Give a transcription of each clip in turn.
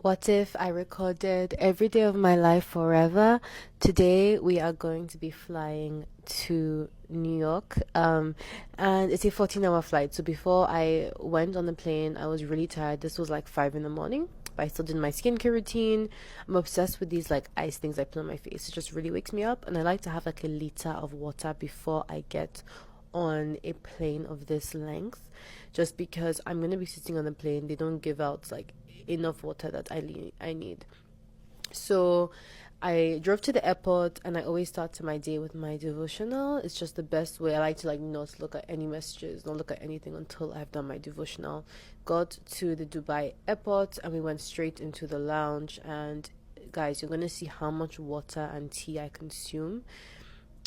What if I recorded every day of my life forever? Today we are going to be flying to New York. And it's a 14-hour flight. So before I went on the plane, I was really tired. This was like 5 in the morning. But I still did my skincare routine. I'm obsessed with these like ice things I put on my face. It just really wakes me up. And I like to have like a liter of water before I get on a plane of this length, just because I'm going to be sitting on the plane. They don't give out like enough water that I need. So I drove to the airport and I always start my day with my devotional. It's just the best way. I like to like not look at any messages, not look at anything until I've done my devotional. Got to the Dubai airport and we went straight into the lounge, and guys, you're gonna see how much water and tea I consume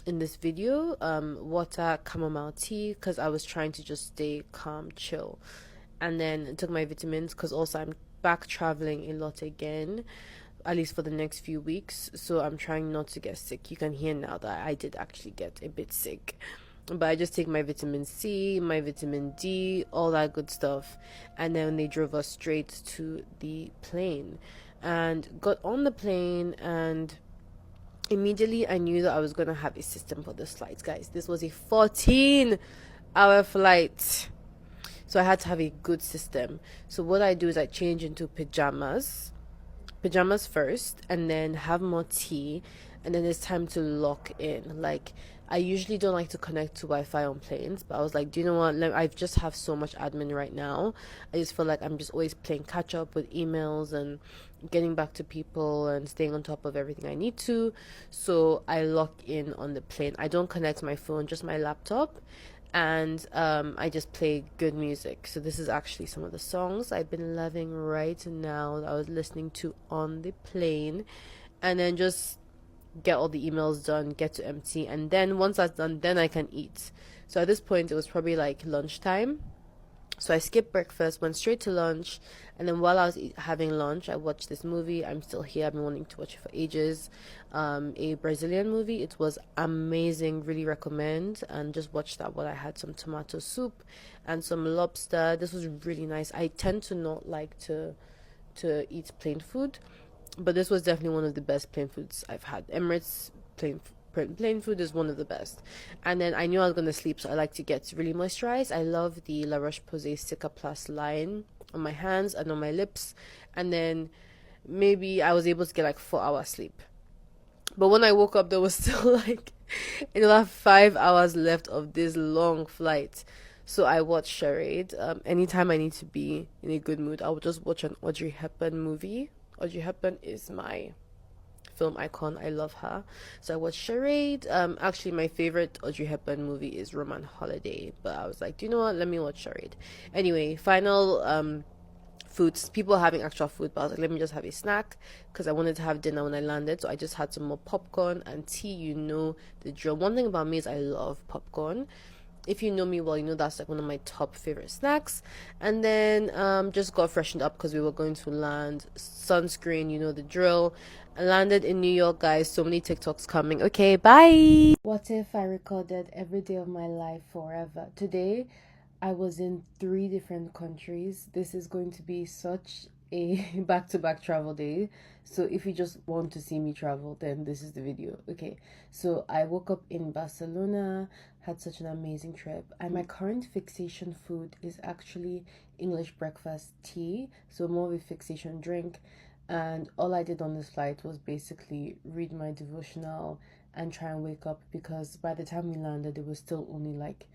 in this video. Water, chamomile tea, because I was trying to just stay calm, chill. And then took my vitamins because also I'm back traveling a lot again, at least for the next few weeks. So I'm trying not to get sick. You can hear now that I did actually get a bit sick. But I just take my vitamin C, my vitamin D, all that good stuff. And then they drove us straight to the plane and got on the plane, and immediately I knew that I was going to have a system for this flight, guys. This was a 14-hour flight. So I had to have a good system. So what I do is I change into pajamas first, and then have more tea, and then it's time to lock in. Like, I usually don't like to connect to Wi-Fi on planes, but I was like, do you know what? I just have so much admin right now. I just feel like I'm just always playing catch up with emails and getting back to people and staying on top of everything I need to. So I lock in on the plane. I don't connect my phone, just my laptop, and I just play good music. So this is actually some of the songs I've been loving right now that I was listening to on the plane, and then just get all the emails done, get to empty, and then once that's done, then I can eat. So at this point it was probably like lunchtime. So I skipped breakfast, went straight to lunch, and then while I was having lunch, I watched this movie. I'm Still Here. I've been wanting to watch it for ages. A Brazilian movie. It was amazing. Really recommend. And just watched that while I had some tomato soup and some lobster. This was really nice. I tend to not like to eat plain food, but this was definitely one of the best plain foods I've had. Emirates plain food is one of the best. And then I knew I was going to sleep, so I like to get really moisturized. I love the La Roche-Posay Cicaplast line on my hands and on my lips, and then maybe I was able to get like 4 hours sleep. But when I woke up, there was still like another 5 hours left of this long flight. So I watched Charade. Anytime I need to be in a good mood, I will just watch an Audrey Hepburn movie. Audrey Hepburn is my film icon. I love her. So I watched Charade. Actually, my favorite Audrey Hepburn movie is Roman Holiday, but I was like, do you know what? Let me watch Charade. Anyway, final foods. People having extra food, but I was like, let me just have a snack because I wanted to have dinner when I landed. So I just had some more popcorn and tea. You know the drill. One thing about me is I love popcorn. If you know me well, you know that's like one of my top favorite snacks. And then just got freshened up because we were going to land. Sunscreen, you know the drill. I landed in New York, guys. So many TikToks coming. Okay, bye. What if I recorded every day of my life forever? Today I was in 3 different countries. This is going to be such a back-to-back travel day. So if you just want to see me travel, then this is the video. Okay, so I woke up in Barcelona, had such an amazing trip, and my current fixation food is actually English breakfast tea, so more of a fixation drink. And all I did on this flight was basically read my devotional and try and wake up, because by the time we landed it was still only like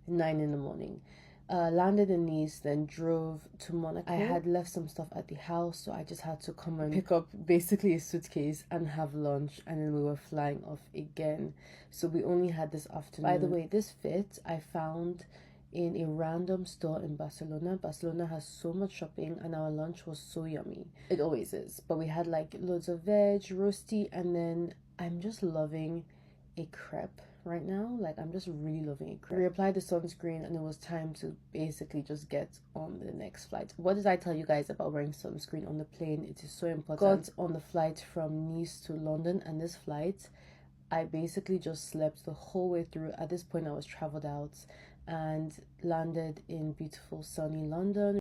9 in the morning. Landed in Nice, then drove to Monaco. I had left some stuff at the house, so I just had to come and pick up basically a suitcase and have lunch, and then we were flying off again. So we only had this afternoon. By the way, this fit I found in a random store in Barcelona. Barcelona has so much shopping, and our lunch was so yummy. It always is. But we had like loads of veg, roasty, and then I'm just loving a crepe right now. Like, I'm just really loving a crepe. We applied the sunscreen and it was time to basically just get on the next flight. What did I tell you guys about wearing sunscreen on the plane? It is so important. Got on the flight from Nice to London, and this flight I basically just slept the whole way through. At this point I was traveled out and landed in beautiful sunny London.